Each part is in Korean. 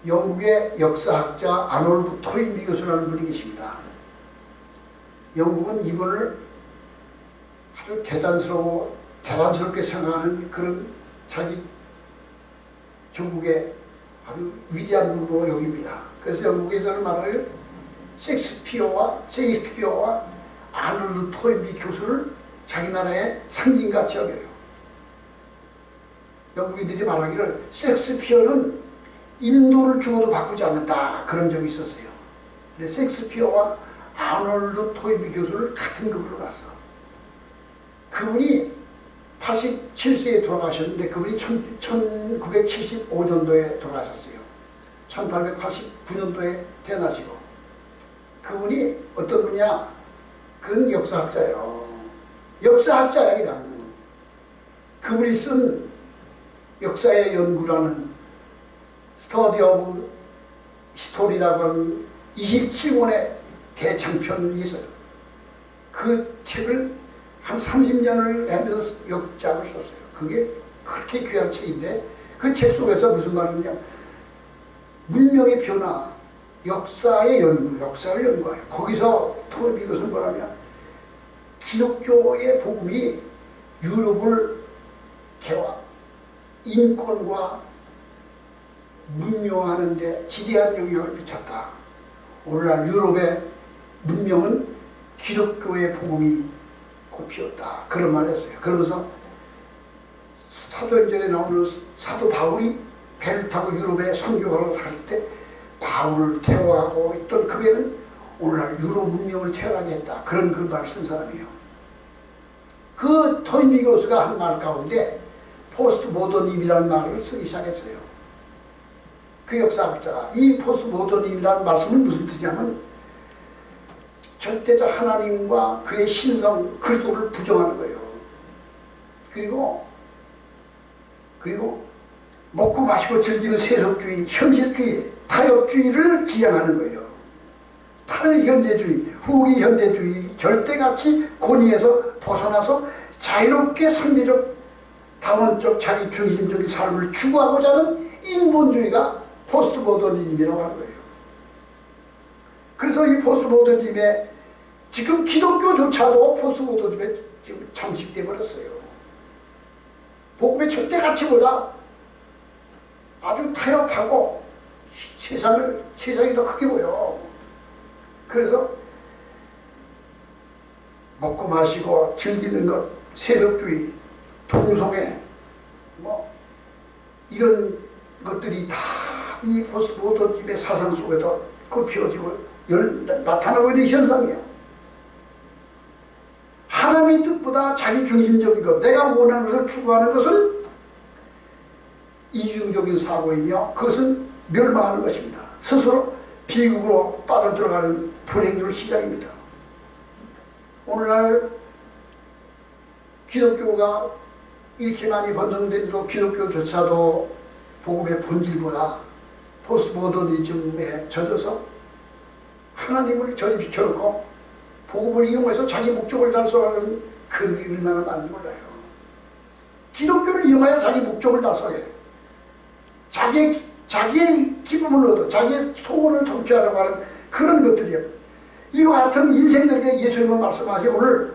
영국의 역사학자 아놀드 토인비 교수라는 분이 계십니다. 영국은 이분을 아주 대단스럽게 생각하는 그런 자기 조국의 아주 위대한 분으로 여깁니다. 그래서 영국에서는 말을 셰익스피어와 아놀드 토인비 교수를 자기 나라의 상징같이 여겨요. 영국인들이 말하기를 셰익스피어는 인도를 죽어도 바꾸지 않는다 그런 적이 있었어요. 근데 셰익스피어와 아놀드 토인비 교수를 같은 급으로 갔어. 그분이 87세에 돌아가셨는데 그분이 1975년도에 돌아가셨어요. 1889년도에 태어나시고 그분이 어떤 분이야? 그건 역사학자예요. 역사학자야 그냥. 그분이 쓴 역사의 연구라는 스터디 오브 히스토리라고 하는 27권의 대장편이 있어요. 그 책을 한 30년을 하면서 역작을 썼어요. 그게 그렇게 귀한 책인데 그 책 속에서 무슨 말이냐, 문명의 변화, 역사의 연구, 역사를 연구해요. 거기서 토인비 교수는 뭐라냐, 기독교의 복음이 유럽을 개화, 인권과 문명하는 데 지대한 영향을 미쳤다. 오늘날 유럽의 문명은 기독교의 복음이 꽃피웠다. 그런 말을 했어요. 그러면서 사도행전에 나오는 사도 바울이 배를 타고 유럽에 선교를 할 때 바울을 태워하고 있던 그 배는 오늘날 유럽 문명을 태어나게 했다. 그런 그 말을 쓴 사람이에요. 그 토인비 교수가 한 말 가운데 포스트 모더니즘이라는 말을 쓰기 시작했어요. 그 역사학자가 이 포스트 모더니즘이라는 말씀은 무슨 뜻이냐면 절대적 하나님과 그의 신성 그리스도를 부정하는 거예요. 그리고 먹고 마시고 즐기는 세속주의, 현실주의, 타협주의를 지향하는 거예요. 탈현대주의, 후기현대주의, 절대가치 권위에서 벗어나서 자유롭게 상대적 다원적 자기 중심적인 삶을 추구하고자 하는 인본주의가 포스트 모더니즘이라고 하는 거예요. 그래서 이 포스트 모더니즘에 지금 기독교조차도 포스트 모더니즘에 지금 잠식돼 버렸어요. 복음의 절대 가치보다 아주 타협하고 세상이 더 크게 보여. 그래서 먹고 마시고 즐기는 것, 세속주의, 동성애, 뭐 이런 것들이 다 이 포스트 모더니즘의 사상 속에도 꽃피워지고 나타나고 있는 현상이에요. 하나님의 뜻보다 자기 중심적인 것, 내가 원하는 것을 추구하는 것은 이중적인 사고이며 그것은 멸망하는 것입니다. 스스로 비극으로 빠져들어가는 불행률 시작입니다. 오늘날 기독교가 이렇게 많이 번성된도 기독교조차도 복음의 본질보다 포스트 모더니즘에 젖어서 하나님을 저리 비켜놓고 복음을 이용해서 자기 목적을 달성하는 그런 게 얼마나 많은지 몰라요. 기독교를 이용하여 자기 목적을 달성해. 자기의 기쁨을 얻어 자기의 소원을 성취하려고 하는 그런 것들이에요. 이와 같은 인생들에게 예수님은 말씀하시 오늘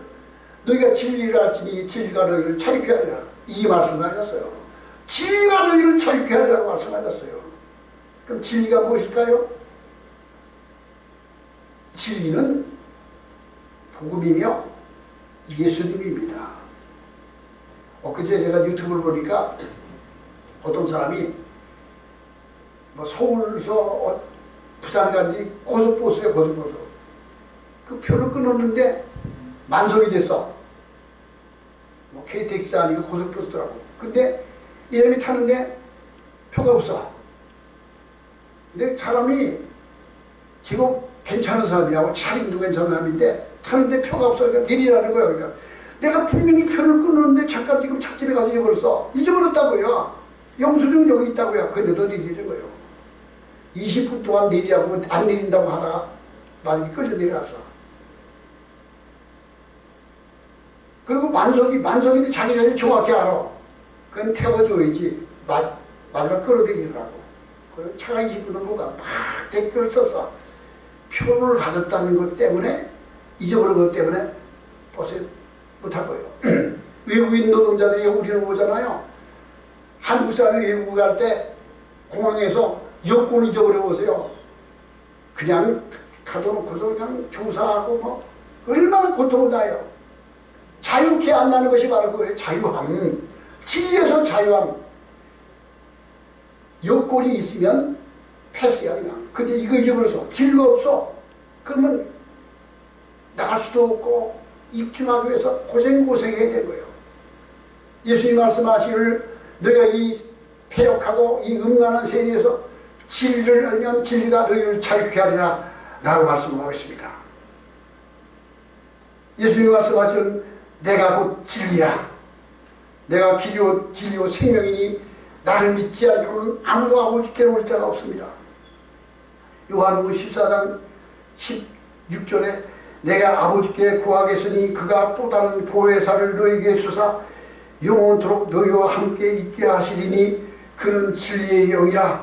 너희가 진리를 알지니 진리가 너희를 자유케 하리라. 이 말씀을 하셨어요. 진리가 너희를 자유케 하리라고 말씀하셨어요. 그럼 진리가 무엇일까요? 진리는 복음이며 예수님입니다. 엊그제 제가 유튜브를 보니까 어떤 사람이 뭐 서울에서 부산 간지 고속버스에 고속버스 그 표를 끊었는데 만석이 됐어. 뭐 KTX 아니고 고속버스더라고. 근데 이 사람이 타는데 표가 없어. 근데 사람이 지금 괜찮은 사람이야. 차림도 괜찮은 사람인데 타는데 표가 없어서 내리라는 거야. 그러니까 내가 분명히 표를 끊었는데 잠깐 지금 착집에 가서 잊어버렸다고요. 영수증 여기 있다고요. 근데도 내리는 거예요. 20분 동안 내리라고 안 내린다고 하다가 만약에 끌려 내려갔어. 그리고 만석인데 자기 전에 정확히 알아. 그건 태워줘야지 마지막 끌어들이라고. 그리고 차가 20분 넘어가 막 댓글을 써서 표를 가졌다는 것 때문에, 잊어버린 것 때문에 버스에 못할 거예요. 외국인 노동자들이 우리는 오잖아요. 한국 사람이 외국 갈 때 공항에서 여권 잊어버려 보세요. 그냥 가둬놓고서 그냥 조사하고 뭐 얼마나 고통을 나요. 자유케 안 나는 것이 바로 그거예요. 자유함. 진리에서 자유함. 여건이 있으면 패스야 그냥. 근데 이거 잊어버려서 진리가 없어. 그러면 나갈 수도 없고 입증하기 위해서 고생해야 되는 거예요. 예수님 말씀하시기를 너희가 이 패역하고 이 음란한 세계에서 진리를 알면 진리가 너희를 자유케 하리라 라고 말씀하고 있습니다. 예수님 말씀하시는 내가 곧 진리라. 내가 길이요 진리요 생명이니 나를 믿지 않고는 아무도 아버지께로 올 자가 없습니다. 요한복음 14장 16절에 내가 아버지께 구하겠으니 그가 또 다른 보혜사를 너희에게 주사 영원토록 너희와 함께 있게 하시리니 그는 진리의 영이라.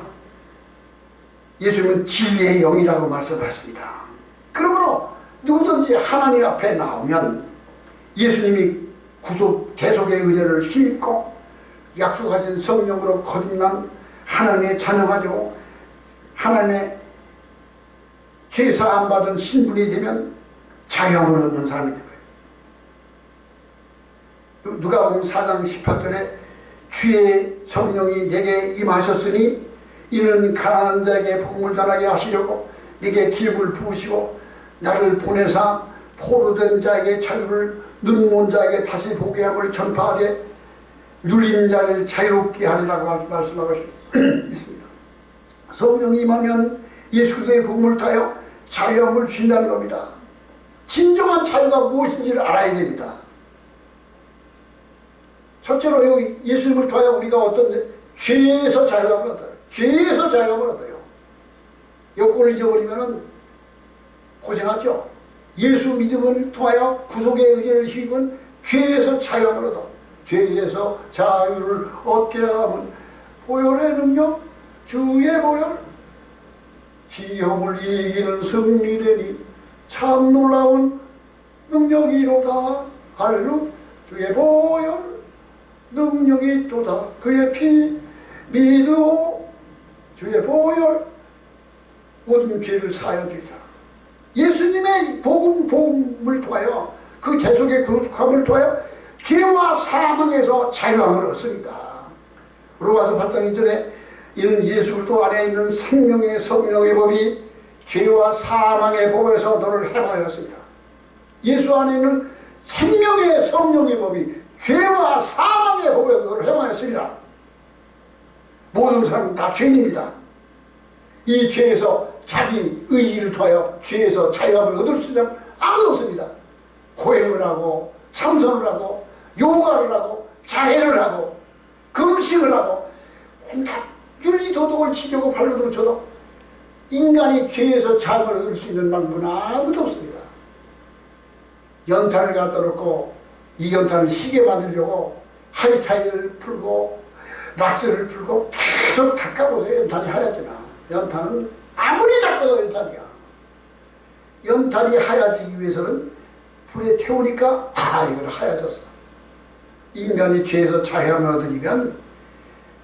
예수님은 진리의 영이라고 말씀하십니다. 그러므로 누구든지 하나님 앞에 나오면 예수님이 구속 대속의 은혜를 힘입고 약속하신 성령으로 거듭난 하나님의 자녀가 되고 하나님의 죄사함 받은 신분이 되면 자유함을 얻는 사람이 되는 거예요. 누가복음 4장 18절에 주의 성령이 내게 임하셨으니 이는 가난한 자에게 복음을 전하게 하시려고 내게 기름을 부으시고 나를 보내사 포로된 자에게 자유를 눈먼 자에게 다시 보게 함을 전파하되 눌린 자를 자유롭게 하리라고 말씀하고 있습니다. 성령이 임하면 예수 그리스도의 복음을 타여 자유함을 주신다는 겁니다. 진정한 자유가 무엇인지를 알아야 됩니다. 첫째로 예수님을 통하여 우리가 어떤 죄에서 자유함을 얻어요. 죄에서 자유함을 얻어요. 여권을 잊어버리면 고생하죠. 예수 믿음을 통하여 구속의 의지를 힘입은 죄에서 자유함을 얻어. 죄에서 자유를 얻게 하면 보혈의 능력, 주의 보혈, 시험을 이기는 승리되니 참 놀라운 능력이로다. 할렐루야. 주의 보혈 능력이 또다. 그의 피 믿어 주의 보혈 모든 죄를 사하여 주리라. 예수님의 복음을 통하여 그 대속의 구속함을 통하여 죄와 사망에서 자유함을 얻습니다. 로마서 8장 2절에 이는 예수 그리스도 안에 있는 생명의 성령의 법이 죄와 사망의 법에서 너를 해방하였습니다. 예수 안에 있는 생명의 성령의 법이 죄와 사망의 법에서 너를 해방하였습니다. 모든 사람은 다 죄인입니다. 이 죄에서 자기 의지를 통하여 죄에서 자유함을 얻을 수 있는 사람은 아무도 없습니다. 고행을 하고 참선을 하고 요가를 하고 자해를 하고 금식을 하고 온갖 윤리도덕을 지키고 발로도 쳐도 인간이 죄에서 자유를 얻을 수 있는 방법은 아무도 없습니다. 연탄을 갖다 놓고 이 연탄을 희게 만들려고 하이타이를 풀고 락스를 풀고 계속 닦아보세요. 연탄이 하얗지나 연탄은 아무리 닦아도 연탄이야. 연탄이 하얘지기 위해서는 불에 태우니까 이건 하얘졌어. 인간이 죄에서 자유함을 얻으려면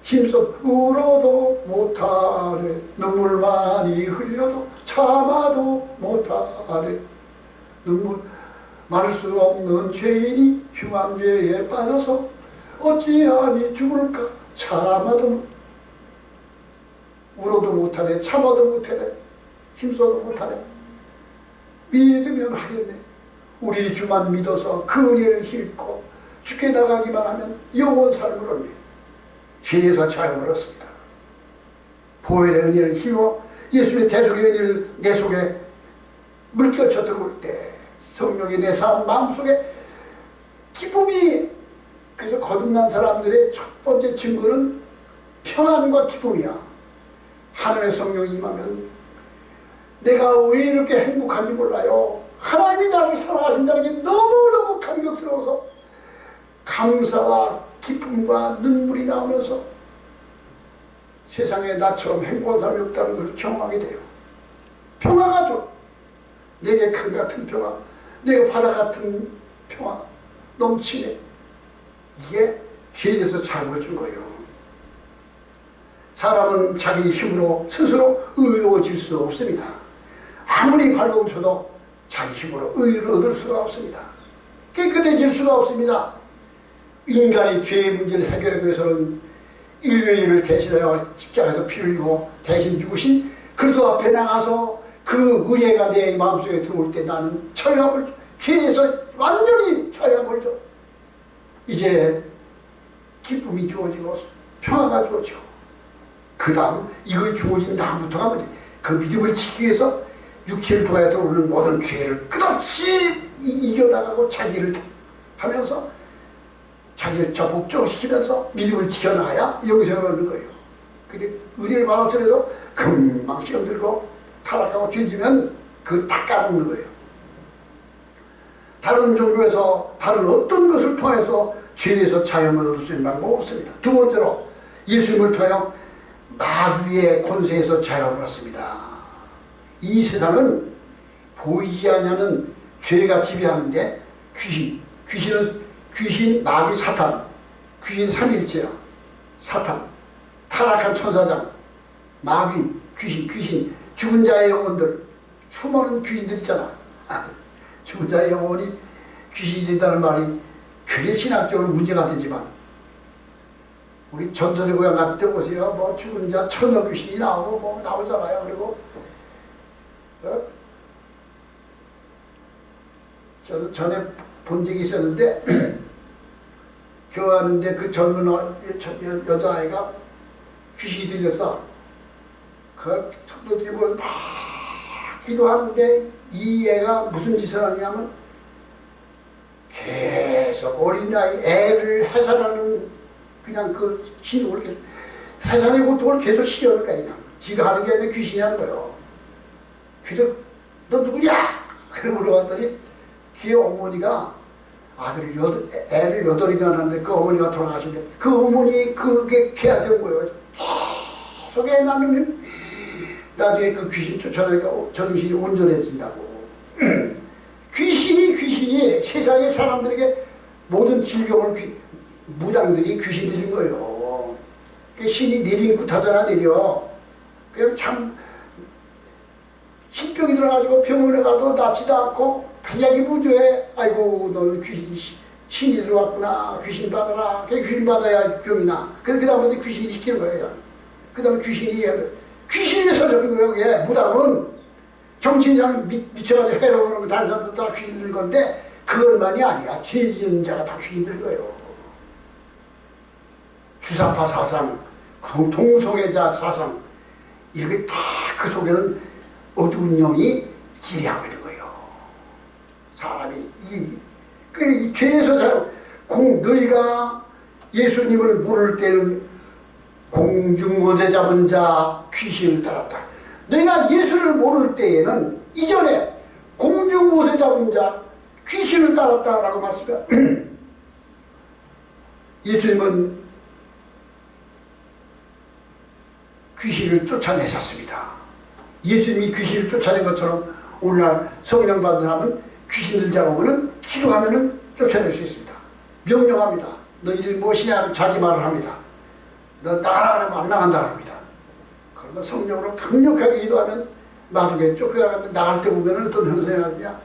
힘써 울어도 못하래 눈물 많이 흘려도 참아도 못하래 눈물 마를 수 없는 죄인이 흉한 죄에 빠져서 어찌하니 죽을까 참아도 울어도 못하네 참아도 못하네 힘써도 못하네 믿으면 하겠네. 우리 주만 믿어서 그 은혜를 힘입고 죽게 나가기만 하면 영원 삶을 얻네. 죄에서 자유를 얻습니다. 보혈의 은혜를 힘입어 예수님의 대속의 은혜를 내 속에 물결쳐 들어올 때 성령이 내 마음속에 기쁨이. 그래서 거듭난 사람들의 첫 번째 증거는 평안과 기쁨이야. 하늘의 성령이 임하면 내가 왜 이렇게 행복한지 몰라요. 하나님이 나를 사랑하신다는 게 너무너무 감격스러워서 감사와 기쁨과 눈물이 나오면서 세상에 나처럼 행복한 사람이 없다는 것을 경험하게 돼요. 평화가 줘. 내게 강 같은 평화, 내가 바다 같은 평화 넘치네. 이게 죄에서 잘못 준 거예요. 사람은 자기 힘으로 스스로 의로워질 수 없습니다. 아무리 발버둥쳐도 자기 힘으로 의를 얻을 수가 없습니다. 깨끗해질 수가 없습니다. 인간이 죄의 문제를 해결하기 위해서는 인류의 죄를 대신하여 십자가에서 피를 흘리고 대신 죽으신 그리스도 앞에 나가서 그 은혜가 내 마음속에 들어올 때 나는 처형을 죄에서 완전히 처형을 줘. 이제 기쁨이 주어지고 평화가 주어지고 그 다음 이걸 주어진 다음부터가 뭐지? 그 믿음을 지키기 위해서 육체를 통해 들어오는 모든 죄를 끝없이 이겨나가고 자기를 하면서 자기를 적극적시키면서 믿음을 지켜나가야 영생을 얻는 거예요. 근데 은혜를 받았으라도 금방 시험 들고 타락하고 죄지면 그 다 까먹는 거예요. 다른 종교에서 다른 어떤 것을 통해서 죄에서 자유를 얻을 수 있는 방법은 없습니다. 두 번째로 예수님을 통하여 마귀의 권세에서 자유를 얻습니다. 이 세상은 보이지 않는 죄가 지배하는데 귀신, 마귀, 사탄, 귀신 삼일체야. 사탄, 타락한 천사장, 마귀, 귀신, 죽은 자의 영혼들, 수많은 귀신들 있잖아. 죽은 자의 영혼이 귀신이 된다는 말이 그게 신학적으로 문제가 되지만 우리 전설의 고향 같은 데 보세요. 뭐 죽은 자 처녀 귀신이 나오고 뭐 나오잖아요. 그리고 저는 전에 본 적이 있었는데 교화하는데 그 젊은 여자아이가 귀신이 들려서 그 성도들이 뭐 막 기도하는데 이 애가 무슨 짓을 하냐면 계속 어린아이 애를 해산하는 그냥 그 신호를 계속 해산의 고통을 계속 시켜는 거야. 그냥 지가 하는 게 아니라 귀신이 하는 거예요. 그래서 너 누구야? 그래 물어봤더니 걔 어머니가 애를 8이나 낳았는데 그 어머니가 돌아가셨는데 그 어머니 그게 걔한테 온 거예요. 계속 애 낳으면 나중에 그 귀신 쫓아내니까 정신이 온전해진다고. 귀신이 세상의 사람들에게 모든 질병을 무당들이 귀신 들인 거예요. 신이 내린 굿하잖아 내려. 그냥 참 신병이 들어가지고 병원에 가도 낫지도 않고 한약이 무죄해. 아이고 너는 신이 들어왔구나. 귀신 받아라. 귀신 받아야 병이 나. 그래서 그 다음부터 귀신이 시키는 거예요. 그 다음에 귀신에서 잡힌 거예요. 그게 무당은 정치인상 미쳐가지고 해로 그러면 다른 사람도 다 귀신 들 건데 그것만이 아니야. 죄 지은 자가 다 귀신 들 거예요. 주사파 사상, 동성애자 사상 이렇게 다 그 속에는 어두운 영이 지배하고 있는 거예요. 사람이 이 죄에서 너희가 예수님을 모를 때는 공중못에 잡은 자 귀신을 따랐다. 너희가 예수를 모를 때에는 이전에 공중못에 잡은 자 귀신을 따랐다라고 말씀해요. 예수님은 귀신을 쫓아내셨습니다. 예수님이 귀신을 쫓아낸 것처럼 오늘날 성령 받은 사람은 귀신 들자고 하면 기도하면 쫓아낼 수 있습니다. 명령합니다. 너희들 무엇이냐 자기 말을 합니다. 너 나가라 그러면 안 나간다 합니다. 그러면 성령으로 강력하게 기도하면 마중에 쫓겨나가면 나갈 때 보면 어떤 현상이 나느냐.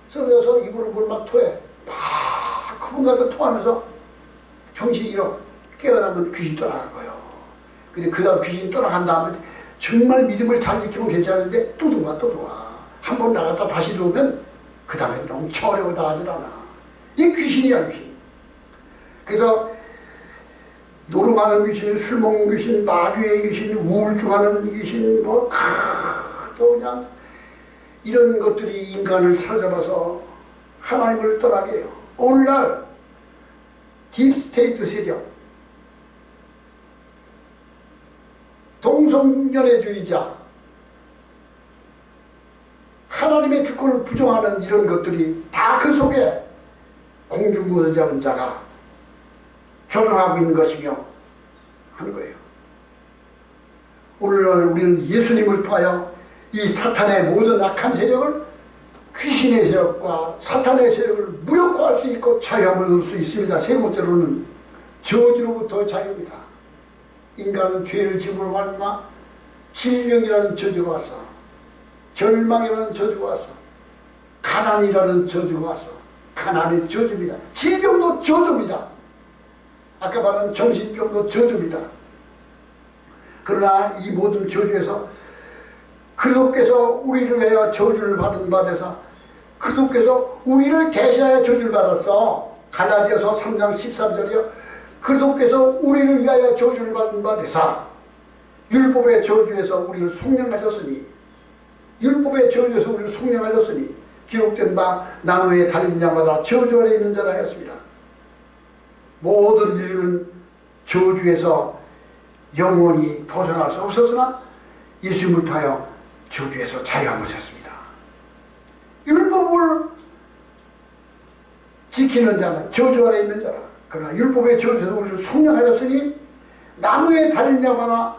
썩어서 입으로 물 막 토해. 막 그분 가서 토하면서 정신이 잃어 깨어나면 귀신 떠나간 거예요. 근데 그 다음 귀신 떠나간 다음에 정말 믿음을 잘 지키면 괜찮은데 또 들어와. 한 번 나갔다 다시 들어오면 그 다음에 너무 처리고 나가질 않아. 이게 귀신이야 귀신. 그래서 노름하는 귀신, 술 먹는 귀신, 마귀의 귀신, 우울증하는 귀신 또 그냥 이런 것들이 인간을 사로잡아서 하나님을 떠나게 해요. 오늘날 딥스테이트 세력, 동성연애주의자, 하나님의 주권을 부정하는 이런 것들이 다 그 속에 공중부에 잡은 자가 조종하고 있는 것이며 하는 거예요. 오늘날 우리는 예수님을 통하여 이 사탄의 모든 악한 세력을, 귀신의 세력과 사탄의 세력을 무력화할 수 있고 자유함을 얻을 수 있습니다. 세 번째로는 저주로부터 자유입니다. 인간은 죄를 지음으로 말미암아 질병이라는 저주가 왔어. 절망이라는 저주가 왔어. 가난이라는 저주가 왔어. 가난의 저주입니다. 질병도 저주입니다. 아까 말한 정신병도 저주입니다. 그러나 이 모든 저주에서 그리스도께서 우리를 위하여 저주를 받은 바 되사 그리스도께서 우리를 대신하여 저주를 받았어. 갈라디아서 3장 13절이요. 그리스도께서 우리를 위하여 저주를 받은 바 되사 율법의 저주에서 우리를 속량하셨으니, 율법의 저주에서 우리를 속량하셨으니 기록된 바 나무에 달린 자마다 저주 아래 있는 자라 하였습니다. 모든 인류는 저주에서 영원히 벗어날 수 없었으나 예수님을 통하여 저주에서 자유함을 주셨습니다. 율법을 지키는 자는 저주 아래 있는 자라. 그러나 율법의 저주에서 우리를 속량하였으니 나무에 달린 자마다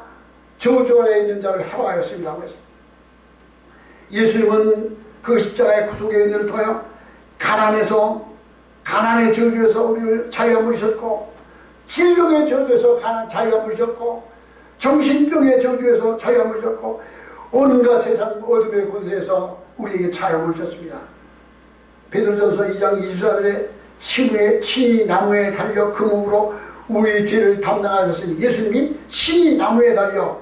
저주 아래 있는 자를 해방하였습니다. 예수님은 그 십자가의 구속의 은혜를 통하여 가난의 저주에서 우리를 자유함을 주셨고, 질병의 저주에서 자유함을 주셨고, 정신병의 저주에서 자유함을 주셨고, 온갖 세상 어둠의 권세에서 우리에게 자유함을 주셨습니다. 베드로전서 2장 24절에 친히 나무에 달려 그 몸으로 우리의 죄를 담당하셨으니, 예수님이 친히 나무에 달려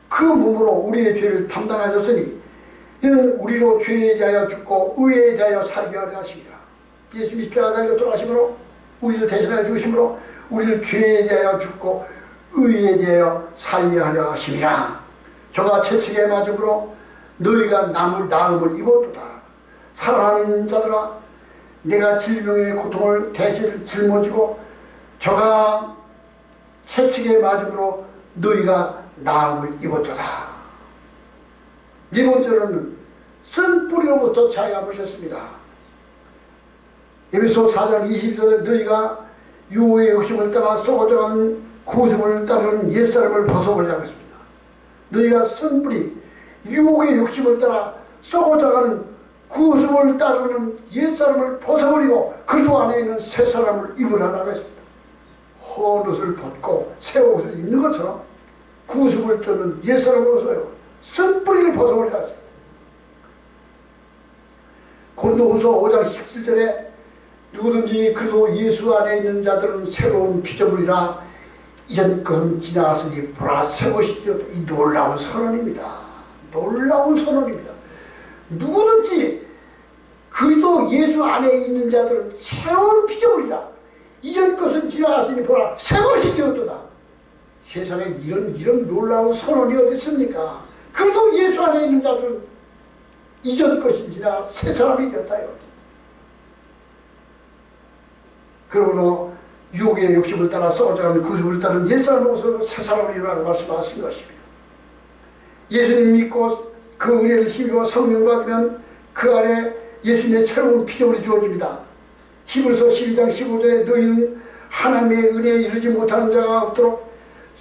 그 몸으로 우리의 죄를 담당하셨으니 이는 우리로 죄에 대하여 죽고 의에 대하여 살게 하려 하십니다. 예수님이 십자가에 달려 돌아가심으로 우리를 대신하여 죽으심으로 우리를 죄에 대하여 죽고 의에 대하여 살게 하려 하심이라. 저가 채찍에 맞음으로 너희가 나음을 입었도다. 사랑하는 자들아, 내가 질병의 고통을 대신 짊어지고 저가 채찍에 맞음으로 너희가 나음을 입었도다. 네 번째로는 쓴 뿌리로부터 자유함을 주셨습니다. 에베소 4장 20절에 너희가 유혹의 욕심을 따라 썩어져가는 구습을 따르는 옛사람을 벗어버리라고 했습니다. 너희가 쓴 뿌리, 유혹의 욕심을 따라 썩어져가는 구습을 따르는 옛사람을 벗어버리고 그리스도 안에 있는 새사람을 입으라고 했습니다. 헌 옷을 벗고 새 옷을 입는 것처럼 구습을 쫓는 옛사람을 벗어요. 쓴 뿌리를 벗어버리라 하죠. 고린도후서 5장 17절에 누구든지 그리스도 예수 안에 있는 자들은 새로운 피조물이라 이전 것은 지나갔으니 보라 새 것이 되었다. 이 놀라운 선언입니다. 놀라운 선언입니다. 누구든지 그리스도 예수 안에 있는 자들은 새로운 피조물이라 이전 것은 지나갔으니 보라 새 것이 되었다. 세상에 이런 놀라운 선언이 어디 있습니까? 그래도 예수 안에 있는 자들은 이전 것이 지나 새 사람이 되었다요. 그러므로 유혹의 욕심을 따라 썩어져가는 구습을 따른 옛사람으로서 새 사람을 이루라고 말씀하신 것입니다. 예수님 믿고 그 은혜를 힘입어 성령 받으면 그 안에 예수님의 새로운 피조물이 주어집니다. 히브리서 12장 15절에 너희는 하나님의 은혜에 이르지 못하는 자가 없도록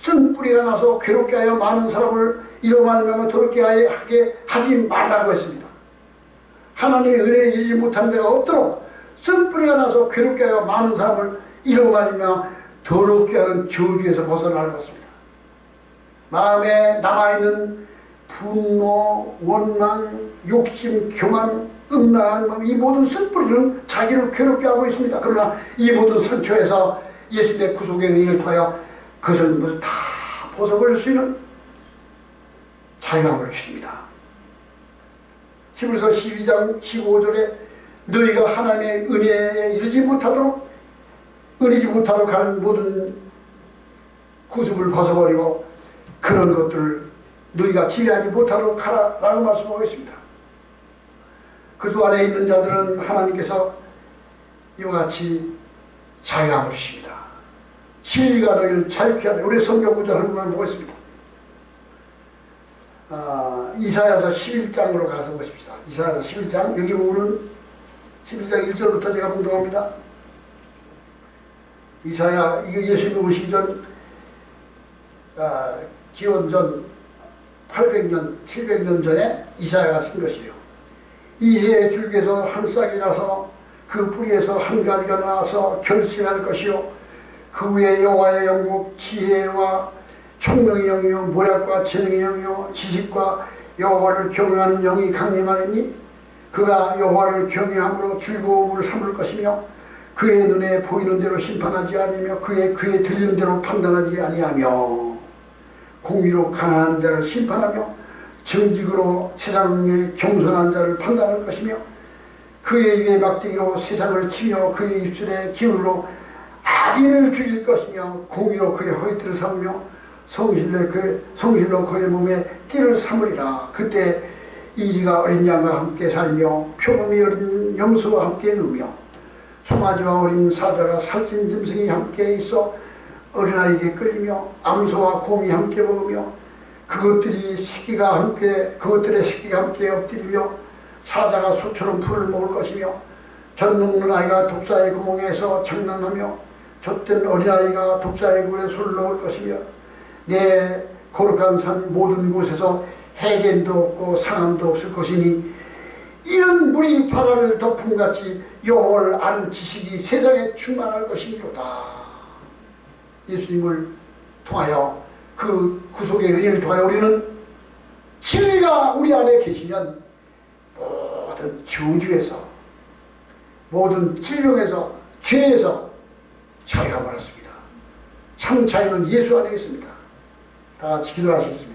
쓴 뿌리가 나서 괴롭게 하여 많은 사람을 이로 말미암아 더럽게 하게 하지 말라고 했습니다. 하나님의 은혜에 이르지 못하는 자가 없도록 쓴 뿌리가 나서 괴롭게 하여 많은 사람을 이로 말미암아 더럽게 하는 저주에서 벗어나라고 했습니다. 마음에 남아있는 분노, 원망, 욕심, 교만, 음란한 마음, 이 모든 쓴뿌리는 자기를 괴롭게 하고 있습니다. 그러나 이 모든 상처에서 예수님의 구속의 은혜를 통하여 그것을 모두 다 벗어버릴 수 있는 자유함을 주십니다. 히브리서 12장 15절에 너희가 하나님의 은혜에 이르지 못하도록 하는 모든 구습을 벗어버리고 그런 것들을 너희가 지배하지 못하도록 하라라고 말씀하고 있습니다. 그리스도 안에 있는 자들은 하나님께서 이와 같이 자유함을 주십니다. 진리가 너희를 자유케 하라. 우리 성경 구절 한 번만 보겠습니다. 이사야서 11장으로 가서 보십시다. 이사야서 11장, 여기 보면 11장 1절부터 제가 분동합니다. 이사야, 이게 예수님이 오시기 전 기원전 800년, 700년 전에 이사야가 쓴 것이에요. 이해의 줄기에서 한 싹이 나서 그 뿌리에서 한 가지가 나와서 결실할 것이요 그 위에 여호와의 영국 지혜와 총명의 영이요 모략과 재능의 영이요 지식과 여호와를 경외하는 영이 강림하리니 그가 여호와를 경외함으로 즐거움을 삼을 것이며 그의 눈에 보이는 대로 심판하지 아니며 그의 귀에 들리는 대로 판단하지 아니하며 공의로 가난한 자를 심판하며 정직으로 세상에 겸손한 자를 판단할 것이며 그의 입에 막대기로 세상을 치며 그의 입술에 기울로 악인을 죽일 것이며 공의로 그의 허리띠를 삼으며 성실로 그의 몸에 띠를 삼으리라. 그때 이리가 어린 양과 함께 살며 표범이 어린 염소와 함께 누우며 송아지와 어린 사자가 살찐 짐승이 함께 있어 어린아이에게 끌리며 암소와 곰이 함께 먹으며 그것들의 새끼가 함께 엎드리며 사자가 소처럼 풀을 먹을 것이며 젖 먹는 아이가 독사의 구멍에서 장난하며 젖된 어린아이가 독사의 굴에 손을 넣을 것이며 내 거룩한 산 모든 곳에서 해겐도 없고 상함도 없을 것이니 이런 물이 바다를 덮음같이 여호와를 아는 지식이 세상에 충만할 것이니로다. 예수님을 통하여 그 구속의 은혜를 통하여 우리는 진리가 우리 안에 계시면 모든 저주에서 모든 질병에서 죄에서 자유가 받았습니다. 참 자유는 예수 안에 있습니다. 다 같이 기도하시겠습니다.